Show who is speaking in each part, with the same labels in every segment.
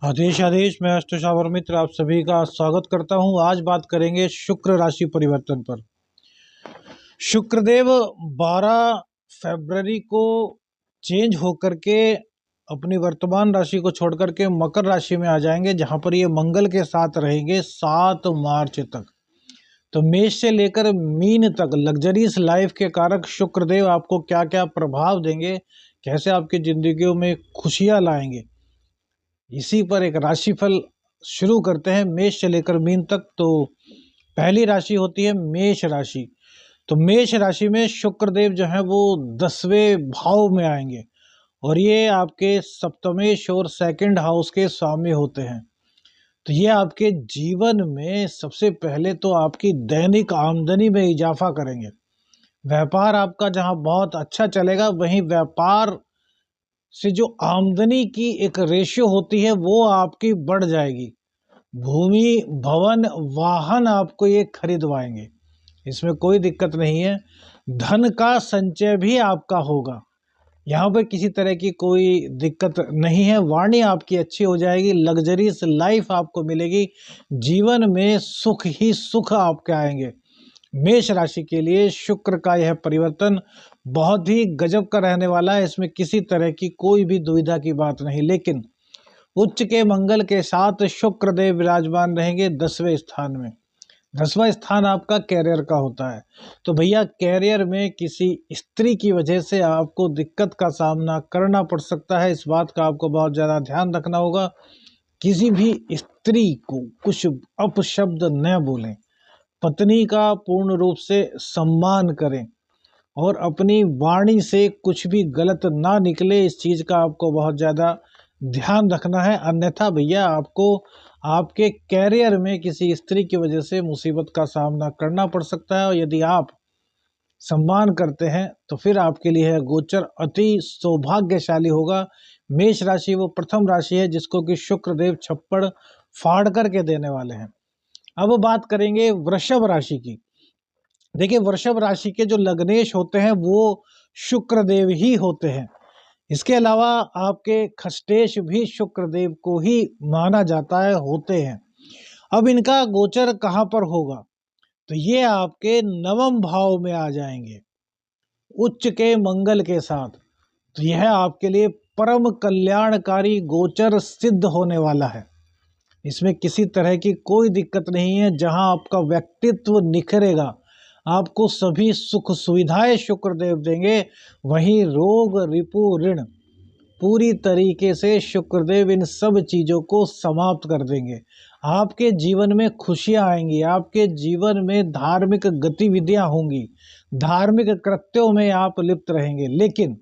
Speaker 1: आदेश आदेश। मैं अष्टसावर मित्र आप सभी का स्वागत करता हूं। आज बात करेंगे शुक्र राशि परिवर्तन पर। शुक्रदेव 12 फरवरी को चेंज होकर के अपनी वर्तमान राशि को छोड़कर के मकर राशि में आ जाएंगे, जहां पर ये मंगल के साथ रहेंगे 7 मार्च तक। तो मेष से लेकर मीन तक लग्जरीज लाइफ के कारक शुक्रदेव आपको क्या क्या प्रभाव देंगे, कैसे आपकी जिंदगियों में खुशियां लाएंगे, इसी पर एक राशिफल शुरू करते हैं मेष से लेकर मीन तक। तो पहली राशि होती है मेष राशि। तो मेष राशि में शुक्रदेव जो है वो 10वें भाव में आएंगे और ये आपके सप्तमेश और सेकंड हाउस के स्वामी होते हैं। तो ये आपके जीवन में सबसे पहले तो आपकी दैनिक आमदनी में इजाफा करेंगे। व्यापार आपका जहां बहुत अच्छा चलेगा, वहीं व्यापार से जो आमदनी की एक रेशियो होती है वो आपकी बढ़ जाएगी। भूमि भवन वाहन आपको ये खरीदवाएंगे, इसमें कोई दिक्कत नहीं है। धन का संचय भी आपका होगा, यहाँ पर किसी तरह की कोई दिक्कत नहीं है। वाणी आपकी अच्छी हो जाएगी, लग्जरीज लाइफ आपको मिलेगी, जीवन में सुख ही सुख आपके आएंगे। मेष राशि के लिए शुक्र का यह परिवर्तन बहुत ही गजब का रहने वाला है, इसमें किसी तरह की कोई भी दुविधा की बात नहीं। लेकिन उच्च के मंगल के साथ शुक्रदेव विराजमान रहेंगे 10वें स्थान में। 10वां स्थान आपका कैरियर का होता है। तो भैया कैरियर में किसी स्त्री की वजह से आपको दिक्कत का सामना करना पड़ सकता है, इस बात का आपको बहुत ज़्यादा ध्यान रखना होगा। किसी भी स्त्री को कुछ अपशब्द न बोलें, पत्नी का पूर्ण रूप से सम्मान करें और अपनी वाणी से कुछ भी गलत ना निकले, इस चीज़ का आपको बहुत ज़्यादा ध्यान रखना है। अन्यथा भैया आपको आपके कैरियर में किसी स्त्री की वजह से मुसीबत का सामना करना पड़ सकता है। और यदि आप सम्मान करते हैं तो फिर आपके लिए है गोचर अति सौभाग्यशाली होगा। मेष राशि वो प्रथम राशि है जिसको कि शुक्रदेव छप्पड़ फाड़ करके देने वाले हैं। अब बात करेंगे वृषभ राशि की। देखिए वृषभ राशि के जो लग्नेश होते हैं वो शुक्रदेव ही होते हैं। इसके अलावा आपके खष्टेश भी शुक्रदेव को ही माना जाता है, होते हैं। अब इनका गोचर कहाँ पर होगा, तो ये आपके नवम भाव में आ जाएंगे उच्च के मंगल के साथ। तो यह आपके लिए परम कल्याणकारी गोचर सिद्ध होने वाला है, इसमें किसी तरह की कोई दिक्कत नहीं है। जहां आपका व्यक्तित्व निखरेगा, आपको सभी सुख सुविधाएं शुक्रदेव देंगे, वहीं रोग रिपु ऋण पूरी तरीके से शुक्रदेव इन सब चीज़ों को समाप्त कर देंगे। आपके जीवन में खुशियां आएंगी, आपके जीवन में धार्मिक गतिविधियां होंगी, धार्मिक कृत्यों में आप लिप्त रहेंगे। लेकिन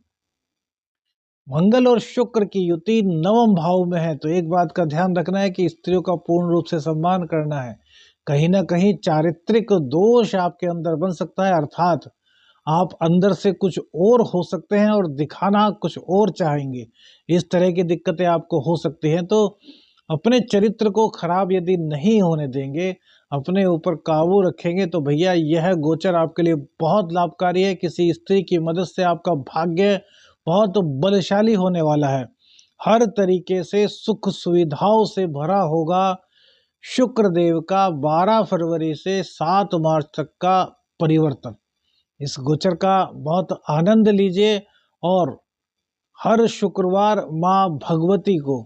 Speaker 1: मंगल और शुक्र की युति नवम भाव में है, तो एक बात का ध्यान रखना है कि स्त्रियों का पूर्ण रूप से सम्मान करना है। कहीं ना कहीं चारित्रिक दोष आपके अंदर बन सकता है, अर्थात आप अंदर से कुछ और हो सकते हैं और दिखाना कुछ और चाहेंगे, इस तरह की दिक्कतें आपको हो सकती हैं। तो अपने चरित्र को खराब यदि नहीं होने देंगे, अपने ऊपर काबू रखेंगे, तो भैया यह गोचर आपके लिए बहुत लाभकारी है। किसी स्त्री की मदद से आपका भाग्य बहुत बलशाली होने वाला है, हर तरीके से सुख सुविधाओं से भरा होगा। शुक्रदेव का 12 फरवरी से 7 मार्च तक का परिवर्तन, इस गोचर का बहुत आनंद लीजिए और हर शुक्रवार माँ भगवती को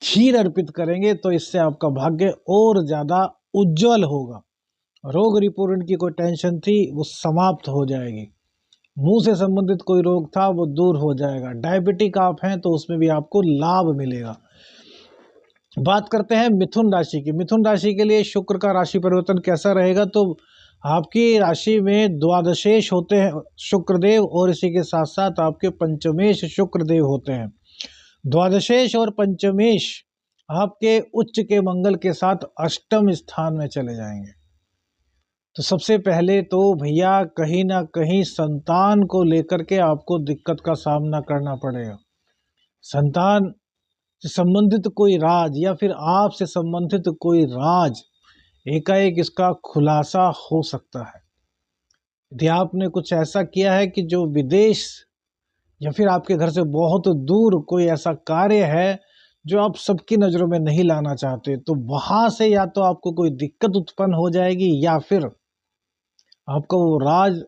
Speaker 1: खीर अर्पित करेंगे तो इससे आपका भाग्य और ज़्यादा उज्जवल होगा। रोग रिपूर्ण की कोई टेंशन थी वो समाप्त हो जाएगी, मुंह से संबंधित कोई रोग था वो दूर हो जाएगा, डायबिटिक आप हैं तो उसमें भी आपको लाभ मिलेगा। बात करते हैं मिथुन राशि की। मिथुन राशि के लिए शुक्र का राशि परिवर्तन कैसा रहेगा, तो आपकी राशि में द्वादशेश होते हैं शुक्रदेव और इसी के साथ साथ आपके पंचमेश शुक्रदेव होते हैं। द्वादशेश और पंचमेश आपके उच्च के मंगल के साथ अष्टम स्थान में चले जाएंगे। तो सबसे पहले तो भैया कहीं ना कहीं संतान को लेकर के आपको दिक्कत का सामना करना पड़ेगा। संतान से संबंधित कोई राज या फिर आपसे संबंधित कोई राज एकाएक इसका खुलासा हो सकता है। यदि आपने कुछ ऐसा किया है कि जो विदेश या फिर आपके घर से बहुत दूर कोई ऐसा कार्य है जो आप सबकी नज़रों में नहीं लाना चाहते, तो वहाँ से या तो आपको कोई दिक्कत उत्पन्न हो जाएगी या फिर आपका वो राज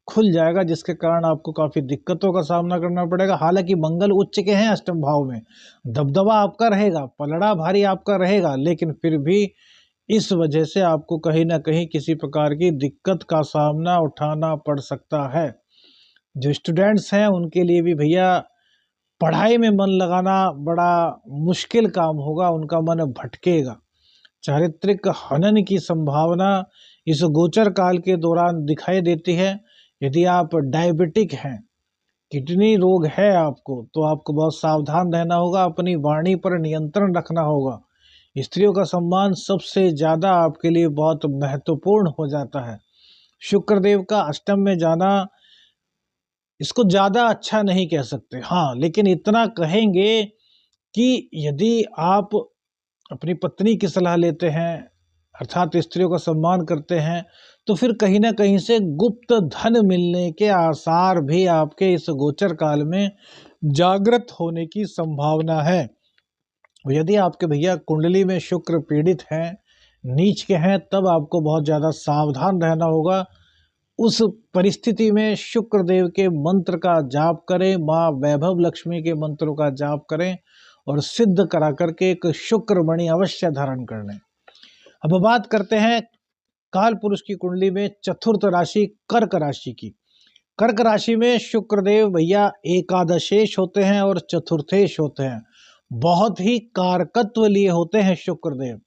Speaker 1: खुल जाएगा, जिसके कारण आपको काफ़ी दिक्कतों का सामना करना पड़ेगा। हालाँकि मंगल उच्च के हैं अष्टम भाव में, दबदबा आपका रहेगा, पलड़ा भारी आपका रहेगा, लेकिन फिर भी इस वजह से आपको कहीं न कहीं किसी प्रकार की दिक्कत का सामना उठाना पड़ सकता है। जो स्टूडेंट्स हैं उनके लिए भी भैया पढ़ाई में मन लगाना बड़ा मुश्किल काम होगा, उनका मन भटकेगा। चारित्रिक हनन की संभावना इस गोचर काल के दौरान दिखाई देती है। यदि आप डायबिटिक हैं, किडनी रोग है आपको, तो आपको बहुत सावधान रहना होगा, अपनी वाणी पर नियंत्रण रखना होगा। स्त्रियों का सम्मान सबसे ज़्यादा आपके लिए बहुत महत्वपूर्ण हो जाता है। शुक्रदेव का अष्टम में जाना इसको ज़्यादा अच्छा नहीं कह सकते, हाँ, लेकिन इतना कहेंगे कि यदि आप अपनी पत्नी की सलाह लेते हैं, अर्थात स्त्रियों का सम्मान करते हैं, तो फिर कहीं न कहीं से गुप्त धन मिलने के आसार भी आपके इस गोचर काल में जागृत होने की संभावना है। और यदि आपके भैया कुंडली में शुक्र पीड़ित हैं, नीच के हैं, तब आपको बहुत ज़्यादा सावधान रहना होगा। उस परिस्थिति में शुक्र देव के मंत्र का जाप करें, माँ वैभव लक्ष्मी के मंत्रों का जाप करें और सिद्ध करा करके एक शुक्र मणि अवश्य धारण कर लें। अब बात करते हैं काल पुरुष की कुंडली में चतुर्थ राशि कर्क राशि की। कर्क राशि में शुक्रदेव भैया एकादशेश होते हैं और चतुर्थेश होते हैं। बहुत ही कारकत्व लिए होते हैं शुक्रदेव,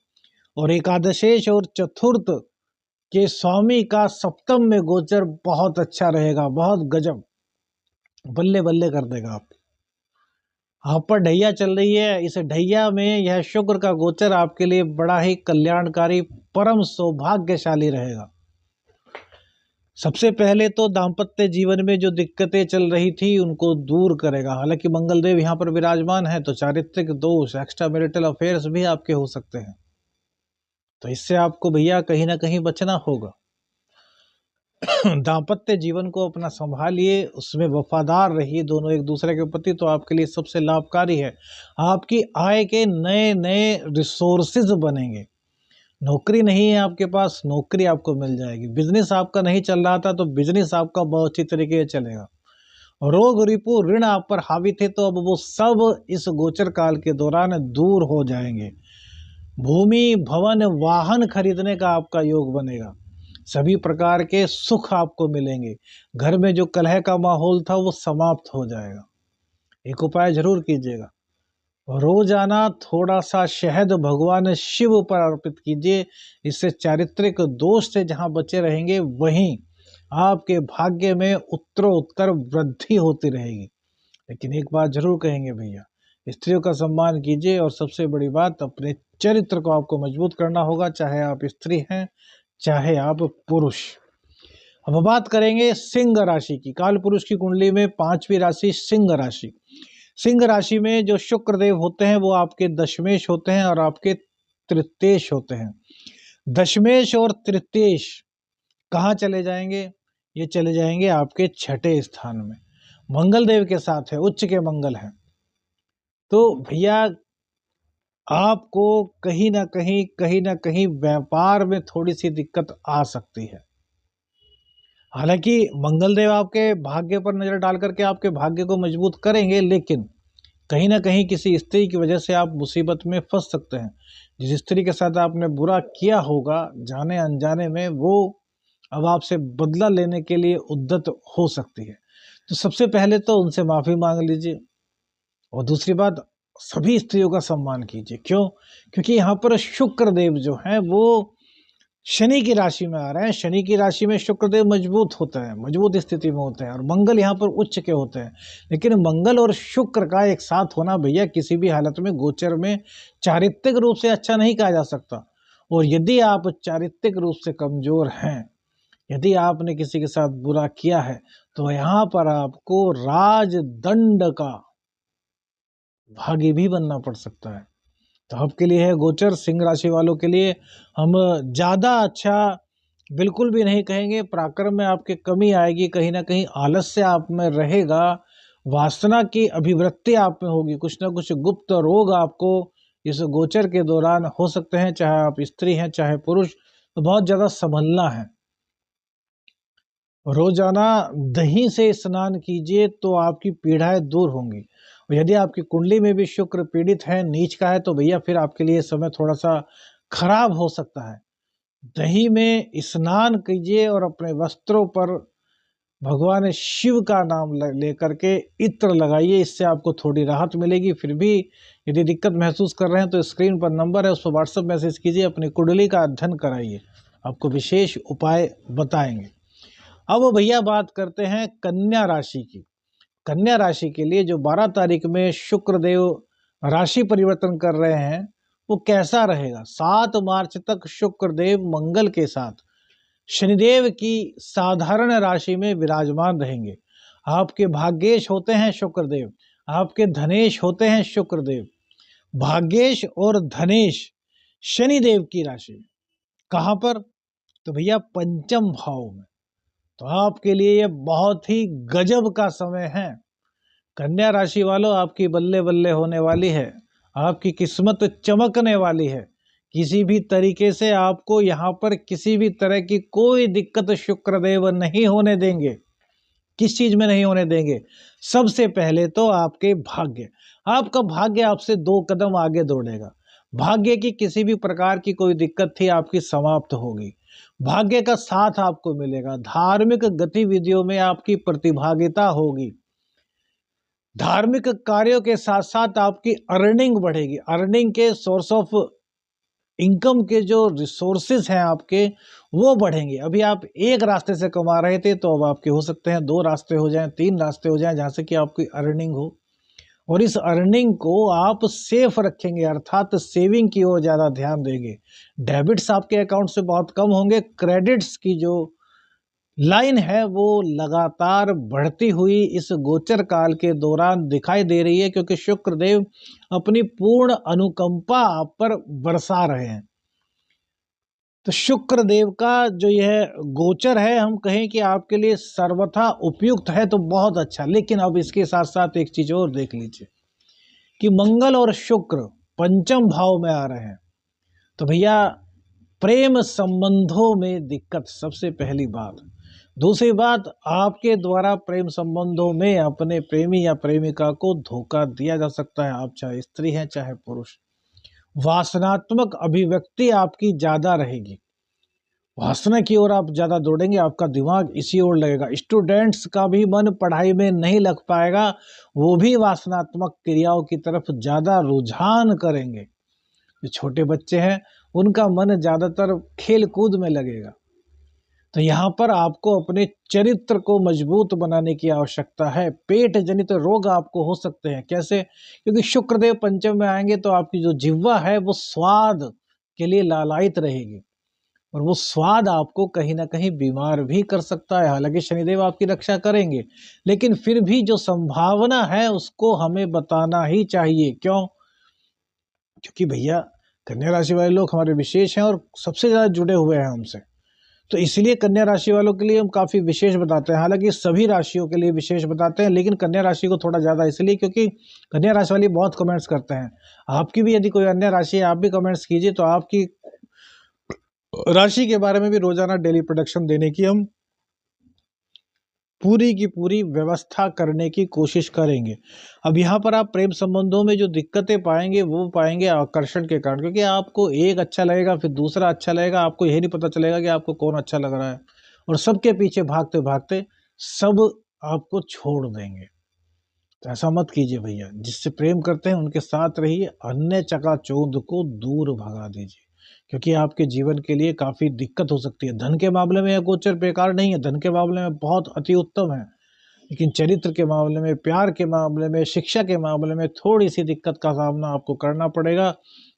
Speaker 1: और एकादशेश और चतुर्थ के स्वामी का सप्तम में गोचर बहुत अच्छा रहेगा, बहुत गजब, बल्ले बल्ले कर देगा आप पर ढैया चल रही है। इस ढैया में यह शुक्र का गोचर आपके लिए बड़ा ही कल्याणकारी, परम सौभाग्यशाली रहेगा। सबसे पहले तो दाम्पत्य जीवन में जो दिक्कतें चल रही थी उनको दूर करेगा। हालांकि मंगलदेव यहाँ पर विराजमान है, तो चारित्रिक दोष, एक्स्ट्रा मैरिटल अफेयर्स भी आपके हो सकते हैं, तो इससे आपको भैया कहीं ना कहीं बचना होगा। दाम्पत्य जीवन को अपना संभालिए, उसमें वफादार रहिए दोनों एक दूसरे के प्रति, तो आपके लिए सबसे लाभकारी है। आपकी आय के नए नए रिसोर्सेज बनेंगे। नौकरी नहीं है आपके पास, नौकरी आपको मिल जाएगी। बिजनेस आपका नहीं चल रहा था, तो बिजनेस आपका बहुत अच्छी तरीके से चलेगा। रोग रिपु ऋण आप पर हावी थे, तो अब वो सब इस गोचर काल के दौरान दूर हो जाएंगे। भूमि भवन वाहन खरीदने का आपका योग बनेगा। सभी प्रकार के सुख आपको मिलेंगे। घर में जो कलह का माहौल था वो समाप्त हो जाएगा। एक उपाय जरूर कीजिएगा, रोजाना थोड़ा सा शहद भगवान शिव पर अर्पित कीजिए। इससे चारित्रिक दोष से जहाँ बचे रहेंगे, वहीं आपके भाग्य में उत्तरोत्तर वृद्धि होती रहेगी। लेकिन एक बात जरूर कहेंगे भैया, स्त्रियों का सम्मान कीजिए, और सबसे बड़ी बात, अपने चरित्र को आपको मजबूत करना होगा, चाहे आप स्त्री हैं चाहे आप पुरुष। अब बात करेंगे सिंह राशि की। काल पुरुष की कुंडली में पांचवी राशि सिंह राशि। सिंह राशि में जो शुक्रदेव होते हैं वो आपके दशमेश होते हैं और आपके तृतीयेश होते हैं। दशमेश और तृतीयेश कहाँ चले जाएंगे? ये चले जाएंगे आपके छठे स्थान में, मंगल देव के साथ है, उच्च के मंगल हैं। तो भैया आपको कहीं ना कहीं व्यापार में थोड़ी सी दिक्कत आ सकती है। हालांकि मंगल देव आपके भाग्य पर नजर डाल करके आपके भाग्य को मजबूत करेंगे, लेकिन कहीं ना कहीं किसी स्त्री की वजह से आप मुसीबत में फंस सकते हैं। जिस स्त्री के साथ आपने बुरा किया होगा जाने अनजाने में, वो अब आपसे बदला लेने के लिए उद्यत हो सकती है। तो सबसे पहले तो उनसे माफ़ी मांग लीजिए, और दूसरी बात, सभी स्त्रियों का सम्मान कीजिए। क्यों? क्योंकि यहाँ पर शुक्र देव जो हैं वो शनि की राशि में आ रहे हैं। शनि की राशि में शुक्रदेव मजबूत होते हैं, मजबूत स्थिति में होते हैं, और मंगल यहाँ पर उच्च के होते हैं। लेकिन मंगल और शुक्र का एक साथ होना भैया किसी भी हालत में गोचर में चारित्रिक रूप से अच्छा नहीं कहा जा सकता। और यदि आप चारित्रिक रूप से कमजोर हैं, यदि आपने किसी के साथ बुरा किया है, तो यहाँ पर आपको राजदंड का भागी भी बनना पड़ सकता है। तो आपके लिए है गोचर सिंह राशि वालों के लिए हम ज़्यादा अच्छा बिल्कुल भी नहीं कहेंगे। पराक्रम में आपके कमी आएगी, कहीं ना कहीं आलस्य आप में रहेगा, वासना की अभिवृत्ति आप में होगी, कुछ ना कुछ गुप्त रोग आपको इस गोचर के दौरान हो सकते हैं, चाहे आप स्त्री हैं चाहे पुरुष, तो बहुत ज़्यादा संभलना है। रोजाना दही से स्नान कीजिए तो आपकी पीड़ाएं दूर होंगी। और यदि आपकी कुंडली में भी शुक्र पीड़ित है, नीच का है, तो भैया फिर आपके लिए समय थोड़ा सा खराब हो सकता है। दही में स्नान कीजिए और अपने वस्त्रों पर भगवान शिव का नाम लेकर के इत्र लगाइए, इससे आपको थोड़ी राहत मिलेगी। फिर भी यदि दिक्कत महसूस कर रहे हैं तो स्क्रीन पर नंबर है, उस पर व्हाट्सएप मैसेज कीजिए, अपनी कुंडली का अध्ययन कराइए, आपको विशेष उपाय बताएंगे। अब भैया बात करते हैं कन्या राशि की। कन्या राशि के लिए जो 12 तारीख में शुक्र देव राशि परिवर्तन कर रहे हैं वो कैसा रहेगा। 7 मार्च तक शुक्र देव मंगल के साथ शनिदेव की साधारण राशि में विराजमान रहेंगे। आपके भाग्येश होते हैं शुक्रदेव, आपके धनेश होते हैं शुक्रदेव। भाग्येश और धनेश शनिदेव की राशि में कहाँ पर, तो भैया पंचम भाव में। तो आपके लिए ये बहुत ही गजब का समय है। कन्या राशि वालों, आपकी बल्ले बल्ले होने वाली है, आपकी किस्मत चमकने वाली है। किसी भी तरीके से आपको यहाँ पर किसी भी तरह की कोई दिक्कत शुक्रदेव नहीं होने देंगे। किस चीज में नहीं होने देंगे, सबसे पहले तो आपके भाग्य, आपका भाग्य आपसे 2 कदम आगे दौड़ेगा। भाग्य की किसी भी प्रकार की कोई दिक्कत थी आपकी समाप्त होगी, भाग्य का साथ आपको मिलेगा। धार्मिक गतिविधियों में आपकी प्रतिभागिता होगी, धार्मिक कार्यों के साथ साथ आपकी अर्निंग बढ़ेगी। अर्निंग के सोर्स ऑफ इनकम के जो रिसोर्सेज हैं आपके, वो बढ़ेंगे। अभी आप एक रास्ते से कमा रहे थे तो अब आपके हो सकते हैं 2 रास्ते हो जाएं, 3 रास्ते हो जाएं, जहाँ से कि आपकी अर्निंग हो। और इस अर्निंग को आप सेफ रखेंगे, अर्थात सेविंग की ओर ज़्यादा ध्यान देंगे। डेबिट्स आपके अकाउंट से बहुत कम होंगे। क्रेडिट्स की जो लाइन है वो लगातार बढ़ती हुई इस गोचर काल के दौरान दिखाई दे रही है, क्योंकि शुक्रदेव अपनी पूर्ण अनुकंपा आप पर बरसा रहे हैं। तो शुक्रदेव का जो यह गोचर है, हम कहें कि आपके लिए सर्वथा उपयुक्त है तो बहुत अच्छा। लेकिन अब इसके साथ साथ एक चीज और देख लीजिए कि मंगल और शुक्र पंचम भाव में आ रहे हैं। तो भैया प्रेम संबंधों में दिक्कत सबसे पहली बात। दूसरी बात, आपके द्वारा प्रेम संबंधों में अपने प्रेमी या प्रेमिका को धोखा दिया जा सकता है, आप चाहे स्त्री हैं चाहे पुरुष। वासनात्मक अभिव्यक्ति आपकी ज्यादा रहेगी, वासना की ओर आप ज्यादा दौड़ेंगे, आपका दिमाग इसी ओर लगेगा। स्टूडेंट्स का भी मन पढ़ाई में नहीं लग पाएगा, वो भी वासनात्मक क्रियाओं की तरफ ज्यादा रुझान करेंगे। जो छोटे बच्चे हैं उनका मन ज्यादातर खेल कूद में लगेगा। तो यहाँ पर आपको अपने चरित्र को मजबूत बनाने की आवश्यकता है। पेट जनित रोग आपको हो सकते हैं, कैसे, क्योंकि शुक्रदेव पंचम में आएंगे तो आपकी जो जिह्वा है वो स्वाद के लिए लालायित रहेगी, और वो स्वाद आपको कहीं ना कहीं बीमार भी कर सकता है। हालांकि शनिदेव आपकी रक्षा करेंगे, लेकिन फिर भी जो संभावना है उसको हमें बताना ही चाहिए। क्यों, क्योंकि भैया कन्या राशि वाले लोग हमारे विशेष हैं और सबसे ज़्यादा जुड़े हुए हैं हमसे, तो इसलिए कन्या राशि वालों के लिए हम काफ़ी विशेष बताते हैं। हालांकि सभी राशियों के लिए विशेष बताते हैं, लेकिन कन्या राशि को थोड़ा ज़्यादा इसलिए क्योंकि कन्या राशि वाले बहुत कमेंट्स करते हैं। आपकी भी यदि कोई अन्य राशि है, आप भी कमेंट्स कीजिए, तो आपकी राशि के बारे में भी रोजाना डेली प्रोडक्शन देने की हम पूरी की पूरी व्यवस्था करने की कोशिश करेंगे। अब यहाँ पर आप प्रेम संबंधों में जो दिक्कतें पाएंगे वो पाएंगे आकर्षण के कारण, क्योंकि आपको एक अच्छा लगेगा फिर दूसरा अच्छा लगेगा, आपको यही नहीं पता चलेगा कि आपको कौन अच्छा लग रहा है, और सबके पीछे भागते भागते सब आपको छोड़ देंगे। तो ऐसा मत कीजिए भैया, जिससे प्रेम करते हैं उनके साथ रहिए, अन्य चकाचौंध को दूर भगा दीजिए, क्योंकि आपके जीवन के लिए काफ़ी दिक्कत हो सकती है। धन के मामले में यह गोचर बेकार नहीं है, धन के मामले में बहुत अति उत्तम है, लेकिन चरित्र के मामले में, प्यार के मामले में, शिक्षा के मामले में थोड़ी सी दिक्कत का सामना आपको करना पड़ेगा।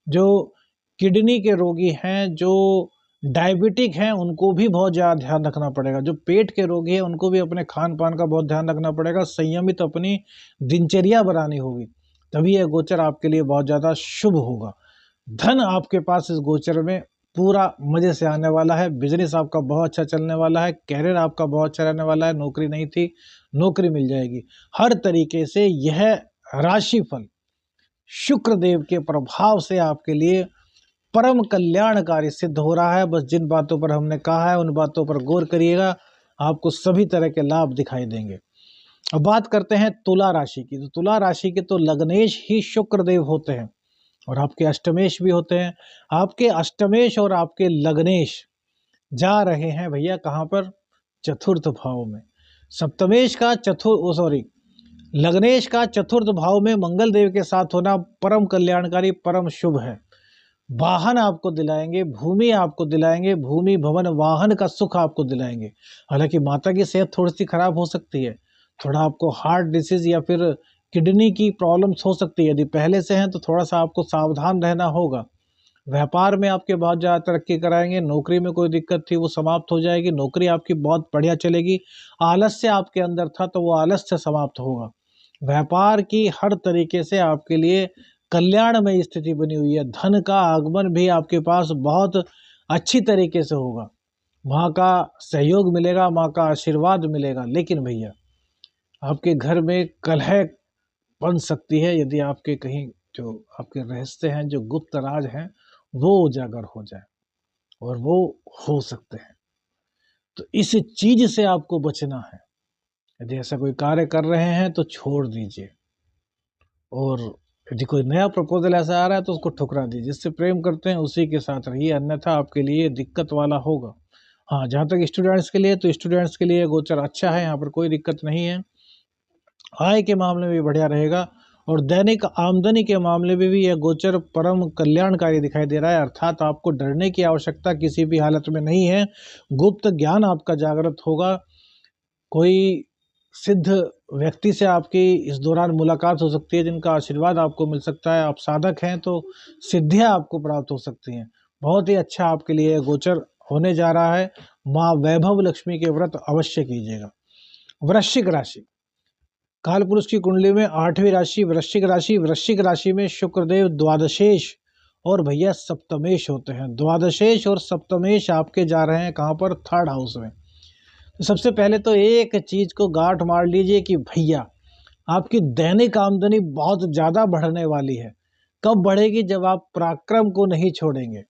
Speaker 1: जो किडनी के रोगी हैं, जो डायबिटिक हैं, उनको भी बहुत ज़्यादा ध्यान रखना पड़ेगा। जो पेट के रोगी हैं उनको भी अपने खान पान का बहुत ध्यान रखना पड़ेगा, संयमित अपनी दिनचर्या बनानी होगी, तभी यह गोचर आपके लिए बहुत ज़्यादा शुभ होगा। धन आपके पास इस गोचर में पूरा मजे से आने वाला है। बिजनेस आपका बहुत अच्छा चलने वाला है, कैरियर आपका बहुत अच्छा रहने वाला है, नौकरी नहीं थी नौकरी मिल जाएगी। हर तरीके से यह राशिफल शुक्र देव के प्रभाव से आपके लिए परम कल्याणकारी सिद्ध हो रहा है। बस जिन बातों पर हमने कहा है उन बातों पर गौर करिएगा, आपको सभी तरह के लाभ दिखाई देंगे। अब बात करते हैं तुला राशि की। तो तुला राशि के तो लग्नेश ही शुक्र देव होते हैं और आपके अष्टमेश भी होते हैं। आपके अष्टमेश और आपके लग्नेश जा रहे हैं भैया कहाँ पर? चतुर्थ भाव में। सप्तमेश का लग्नेश का चतुर्थ भाव में मंगल देव के साथ होना परम कल्याणकारी, परम शुभ है। वाहन आपको दिलाएंगे, भूमि आपको दिलाएंगे, भूमि भवन वाहन का सुख आपको दिलाएंगे। हालांकि माता की सेहत थोड़ी सी खराब हो सकती है, थोड़ा आपको हार्ट डिसीज या फिर किडनी की प्रॉब्लम्स हो सकती है। यदि पहले से हैं तो थोड़ा सा आपको सावधान रहना होगा। व्यापार में आपके बहुत ज़्यादा तरक्की कराएंगे, नौकरी में कोई दिक्कत थी वो समाप्त हो जाएगी, नौकरी आपकी बहुत बढ़िया चलेगी। आलस्य आपके अंदर था तो वो आलस्य समाप्त होगा। व्यापार की हर तरीके से आपके लिए कल्याणमय स्थिति बनी हुई है। धन का आगमन भी आपके पास बहुत अच्छी तरीके से होगा, माँ का सहयोग मिलेगा, माँ का आशीर्वाद मिलेगा। लेकिन भैया आपके घर में कलह बन सकती है यदि आपके कहीं जो आपके रहस्य हैं, जो गुप्त राज हैं, वो उजागर हो जाए, और वो हो सकते हैं। तो इस चीज से आपको बचना है। यदि ऐसा कोई कार्य कर रहे हैं तो छोड़ दीजिए, और यदि कोई नया प्रपोजल ऐसा आ रहा है तो उसको ठुकरा दीजिए। जिससे प्रेम करते हैं उसी के साथ रहिए, अन्यथा आपके लिए दिक्कत वाला होगा। हाँ, जहाँ तक स्टूडेंट्स के लिए, तो स्टूडेंट्स के लिए गोचर अच्छा है, यहाँ पर कोई दिक्कत नहीं है। आय के मामले में भी बढ़िया रहेगा, और दैनिक आमदनी के मामले में भी यह गोचर परम कल्याणकारी दिखाई दे रहा है। अर्थात आपको डरने की आवश्यकता किसी भी हालत में नहीं है। गुप्त ज्ञान आपका जागृत होगा। कोई सिद्ध व्यक्ति से आपकी इस दौरान मुलाकात हो सकती है, जिनका आशीर्वाद आपको मिल सकता है। आप साधक हैं तो सिद्धियां आपको प्राप्त हो सकती हैं। बहुत ही अच्छा आपके लिए गोचर होने जा रहा है। माँ वैभव लक्ष्मी के व्रत अवश्य कीजिएगा। वृश्चिक राशि, काल पुरुष की कुंडली में 8वीं राशि वृश्चिक राशि। वृश्चिक राशि में शुक्रदेव द्वादशेश और भैया सप्तमेश होते हैं। द्वादशेश और सप्तमेश आपके जा रहे हैं कहाँ पर? 3rd हाउस में। तो सबसे पहले तो एक चीज को गांठ मार लीजिए कि भैया आपकी दैनिक आमदनी बहुत ज्यादा बढ़ने वाली है। कब बढ़ेगी? जब आप पराक्रम को नहीं छोड़ेंगे।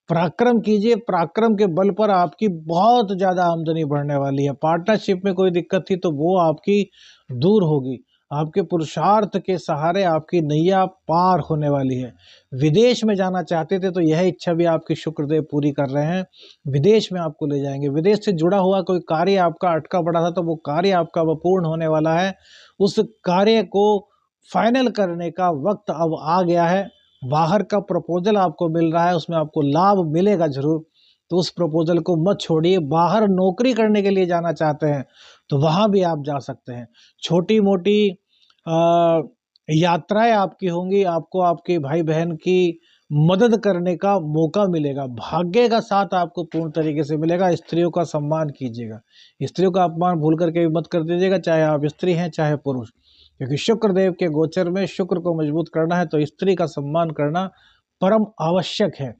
Speaker 1: पराक्रम कीजिए, पराक्रम के बल पर आपकी बहुत ज्यादा आमदनी बढ़ने वाली है। पार्टनरशिप में कोई दिक्कत थी तो वो आपकी दूर होगी। आपके पुरुषार्थ के सहारे आपकी नैया पार होने वाली है। विदेश में जाना चाहते थे तो यह इच्छा भी आपकी शुक्रदेव पूरी कर रहे हैं, विदेश में आपको ले जाएंगे। विदेश से जुड़ा हुआ कोई कार्य आपका अटका पड़ा था तो वो कार्य आपका वो पूर्ण होने वाला है। उस कार्य को फाइनल करने का वक्त अब आ गया है। बाहर का प्रपोजल आपको मिल रहा है, उसमें आपको लाभ मिलेगा जरूर, तो उस प्रपोजल को मत छोड़िए। बाहर नौकरी करने के लिए जाना चाहते हैं तो वहाँ भी आप जा सकते हैं। छोटी मोटी यात्राएं आपकी होंगी, आपको आपके भाई बहन की मदद करने का मौका मिलेगा। भाग्य का साथ आपको पूर्ण तरीके से मिलेगा। स्त्रियों का सम्मान कीजिएगा, स्त्रियों का अपमान भूल करके भी मत कर दीजिएगा, चाहे आप स्त्री हैं चाहे पुरुष। क्योंकि शुक्र देव के गोचर में शुक्र को मजबूत करना है तो स्त्री का सम्मान करना परम आवश्यक है।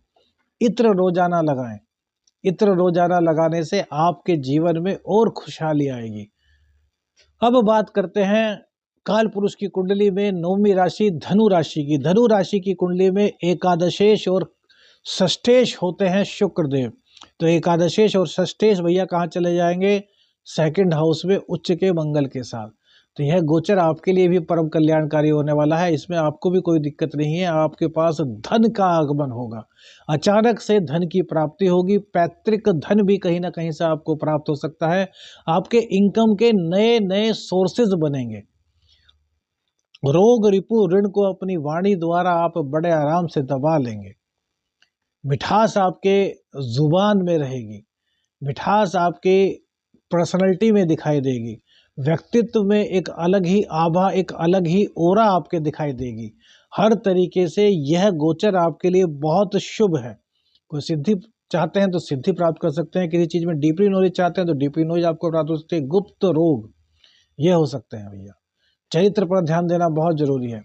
Speaker 1: इत्र रोजाना लगाएं, इत्र रोजाना लगाने से आपके जीवन में और खुशहाली आएगी। अब बात करते हैं काल पुरुष की कुंडली में 9वीं राशि धनु राशि की। धनु राशि की कुंडली में एकादशेश और षष्ठेश होते हैं शुक्रदेव। तो एकादशेश और षष्ठेश भैया कहाँ चले जाएंगे? 2nd हाउस में उच्च के मंगल के साथ। तो यह गोचर आपके लिए भी परम कल्याणकारी होने वाला है। इसमें आपको भी कोई दिक्कत नहीं है। आपके पास धन का आगमन होगा, अचानक से धन की प्राप्ति होगी। पैतृक धन भी कहीं ना कहीं से आपको प्राप्त हो सकता है। आपके इनकम के नए नए सोर्सेज बनेंगे। रोग रिपु ऋण को अपनी वाणी द्वारा आप बड़े आराम से दबा लेंगे। मिठास आपके जुबान में रहेगी, मिठास आपके पर्सनैलिटी में दिखाई देगी। व्यक्तित्व में एक अलग ही आभा, एक अलग ही ओरा आपके दिखाई देगी। हर तरीके से यह गोचर आपके लिए बहुत शुभ है। कोई सिद्धि चाहते हैं तो सिद्धि प्राप्त कर सकते हैं, किसी चीज में डीपली नॉलेज चाहते हैं तो डीपली नॉलेज आपको प्राप्त हो सकती है। गुप्त रोग ये हो सकते हैं भैया। चरित्र पर ध्यान देना बहुत जरूरी है।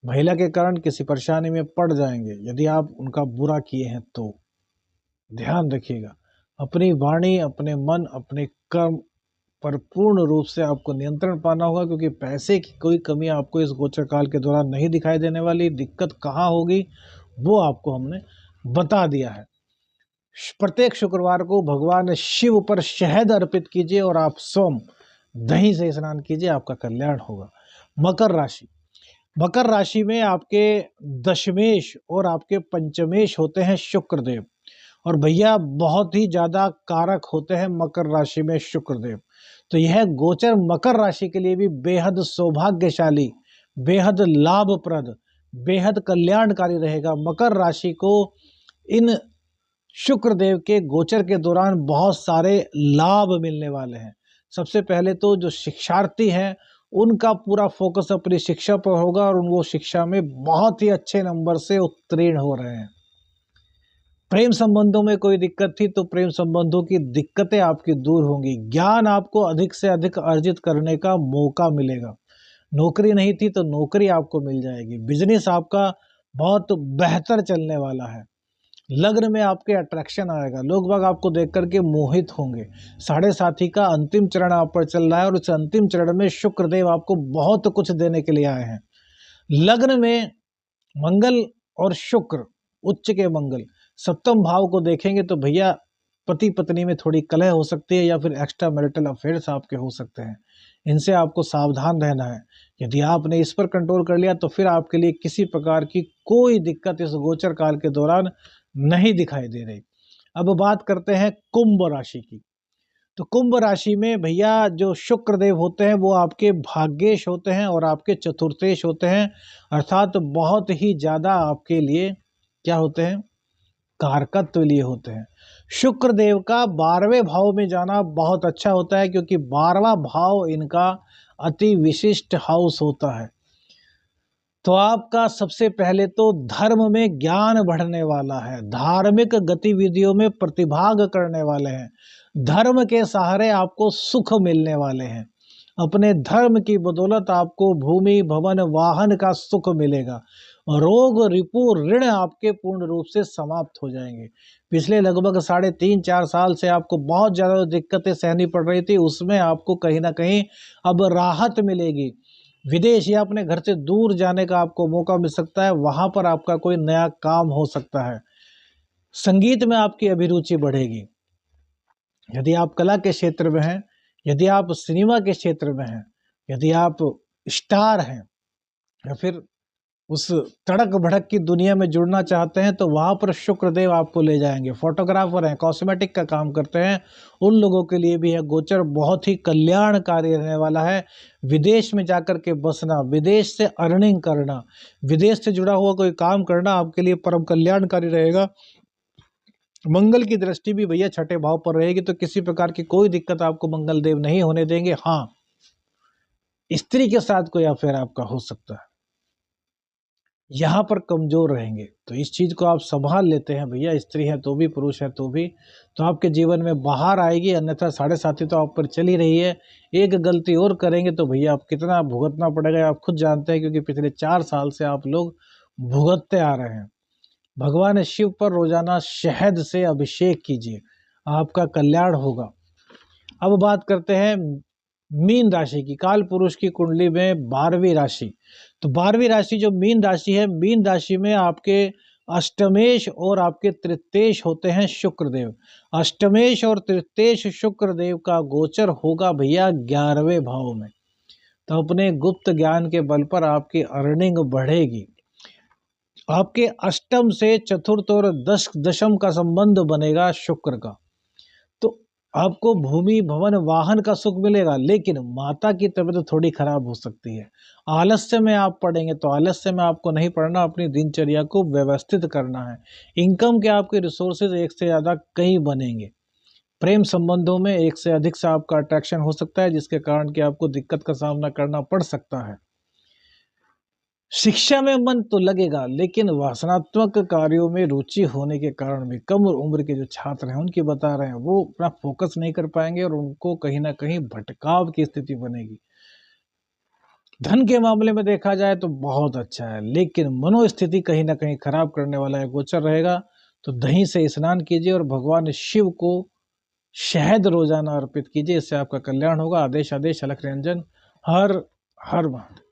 Speaker 1: महिला के कारण किसी परेशानी में पड़ जाएंगे यदि आप उनका बुरा किए हैं तो ध्यान रखिएगा। अपनी वाणी, अपने मन, अपने कर्म पर पूर्ण रूप से आपको नियंत्रण पाना होगा, क्योंकि पैसे की कोई कमी आपको इस गोचर काल के दौरान नहीं दिखाई देने वाली। दिक्कत कहाँ होगी वो आपको हमने बता दिया है। प्रत्येक शुक्रवार को भगवान शिव पर शहद अर्पित कीजिए और आप स्वयं दही से स्नान कीजिए, आपका कल्याण होगा। मकर राशि, मकर राशि में आपके दशमेश और आपके पंचमेश होते हैं शुक्रदेव, और भैया बहुत ही ज्यादा कारक होते हैं मकर राशि में शुक्रदेव। तो यह गोचर मकर राशि के लिए भी बेहद सौभाग्यशाली, बेहद लाभप्रद, बेहद कल्याणकारी रहेगा। मकर राशि को इन शुक्रदेव के गोचर के दौरान बहुत सारे लाभ मिलने वाले हैं। सबसे पहले तो जो शिक्षार्थी हैं उनका पूरा फोकस अपनी शिक्षा पर होगा और वो शिक्षा में बहुत ही अच्छे नंबर से उत्तीर्ण हो रहे हैं। प्रेम संबंधों में कोई दिक्कत थी तो प्रेम संबंधों की दिक्कतें आपकी दूर होंगी। ज्ञान आपको अधिक से अधिक अर्जित करने का मौका मिलेगा। नौकरी नहीं थी तो नौकरी आपको मिल जाएगी। बिजनेस आपका बहुत बेहतर चलने वाला है। लग्न में आपके अट्रैक्शन आएगा, लोग बाग आपको देख करके मोहित होंगे। साढ़े साथी का अंतिम चरण आप पर चल रहा है और उस अंतिम चरण में शुक्रदेव आपको बहुत कुछ देने के लिए आए हैं। लग्न में मंगल और शुक्र, उच्च के मंगल सप्तम भाव को देखेंगे तो भैया पति पत्नी में थोड़ी कलह हो सकती है या फिर एक्स्ट्रा मैरिटल अफेयर्स आपके हो सकते हैं। इनसे आपको सावधान रहना है। यदि आपने इस पर कंट्रोल कर लिया तो फिर आपके लिए किसी प्रकार की कोई दिक्कत इस गोचर काल के दौरान नहीं दिखाई दे रही। अब बात करते हैं कुंभ राशि की। तो कुंभ राशि में भैया जो शुक्रदेव होते हैं वो आपके भाग्येश होते हैं और आपके चतुर्थेश होते हैं, अर्थात बहुत ही ज्यादा आपके लिए क्या होते हैं, कारकत्व लिए होते हैं। शुक्रदेव का 12वें भाव में जाना बहुत अच्छा होता है, क्योंकि 12वां भाव इनका अति विशिष्ट हाउस होता है। तो आपका सबसे पहले तो धर्म में ज्ञान बढ़ने वाला है, धार्मिक गतिविधियों में प्रतिभाग करने वाले हैं, धर्म के सहारे आपको सुख मिलने वाले हैं। अपने धर्म की बदौलत आपको भूमि, भवन, वाहन का सुख मिलेगा। रोग, रिपु, ऋण आपके पूर्ण रूप से समाप्त हो जाएंगे। पिछले लगभग 3.5-4 साल से आपको बहुत ज़्यादा दिक्कतें सहनी पड़ रही थी, उसमें आपको कहीं ना कहीं अब राहत मिलेगी। विदेश या अपने घर से दूर जाने का आपको मौका मिल सकता है, वहां पर आपका कोई नया काम हो सकता है। संगीत में आपकी अभिरुचि बढ़ेगी। यदि आप कला के क्षेत्र में हैं, यदि आप सिनेमा के क्षेत्र में हैं, यदि आप स्टार हैं या फिर उस तड़क भड़क की दुनिया में जुड़ना चाहते हैं तो वहां पर शुक्रदेव आपको ले जाएंगे। फोटोग्राफर हैं, कॉस्मेटिक का काम करते हैं, उन लोगों के लिए भी यह गोचर बहुत ही कल्याणकारी रहने वाला है। विदेश में जाकर के बसना, विदेश से अर्निंग करना, विदेश से जुड़ा हुआ कोई काम करना आपके लिए परम कल्याणकारी रहेगा। मंगल की दृष्टि भी भैया छठे भाव पर रहेगी, तो किसी प्रकार की कोई दिक्कत आपको मंगल देव नहीं होने देंगे। हाँ, स्त्री के साथ कोई अफेयर आपका हो सकता है, यहाँ पर कमजोर रहेंगे, तो इस चीज को आप संभाल लेते हैं भैया। स्त्री है तो भी, पुरुष है तो भी, तो आपके जीवन में बाहर आएगी, अन्यथा साढ़े साथी तो आप पर चल ही रही है। एक गलती और करेंगे तो भैया आप कितना भुगतना पड़ेगा आप खुद जानते हैं, क्योंकि पिछले 4 साल से आप लोग भुगतते आ रहे हैं। भगवान शिव पर रोजाना शहद से अभिषेक कीजिए, आपका कल्याण होगा। अब बात करते हैं मीन राशि की। काल पुरुष की कुंडली में 12वीं राशि, तो 12वीं राशि जो मीन राशि है, मीन राशि में आपके अष्टमेश और आपके तृतीयेश होते हैं शुक्रदेव। अष्टमेश और तृतीयेश शुक्रदेव का गोचर होगा भैया 11वें भाव में। तो अपने गुप्त ज्ञान के बल पर आपकी अर्निंग बढ़ेगी। आपके अष्टम से चतुर्थ और दशम का संबंध बनेगा शुक्र का, तो आपको भूमि, भवन, वाहन का सुख मिलेगा। लेकिन माता की तबीयत थोड़ी खराब हो सकती है। आलस्य में आप पढ़ेंगे तो आलस्य में आपको नहीं पढ़ना, अपनी दिनचर्या को व्यवस्थित करना है। इनकम के आपके रिसोर्सेज एक से ज़्यादा कहीं बनेंगे। प्रेम संबंधों में एक से अधिक से आपका अट्रैक्शन हो सकता है, जिसके कारण कि आपको दिक्कत का सामना करना पड़ सकता है। शिक्षा में मन तो लगेगा, लेकिन वासनात्मक कार्यों में रुचि होने के कारण भी कम उम्र के जो छात्र हैं उनकी बता रहे हैं, वो अपना फोकस नहीं कर पाएंगे और उनको कहीं ना कहीं भटकाव की स्थिति बनेगी। धन के मामले में देखा जाए तो बहुत अच्छा है, लेकिन मनोस्थिति कहीं ना कहीं खराब करने वाला एक गोचर रहेगा। तो दही से स्नान कीजिए और भगवान शिव को शहद रोजाना अर्पित कीजिए, इससे आपका कल्याण होगा। आदेश आदेश अलख निरंजन। हर हर महादेव।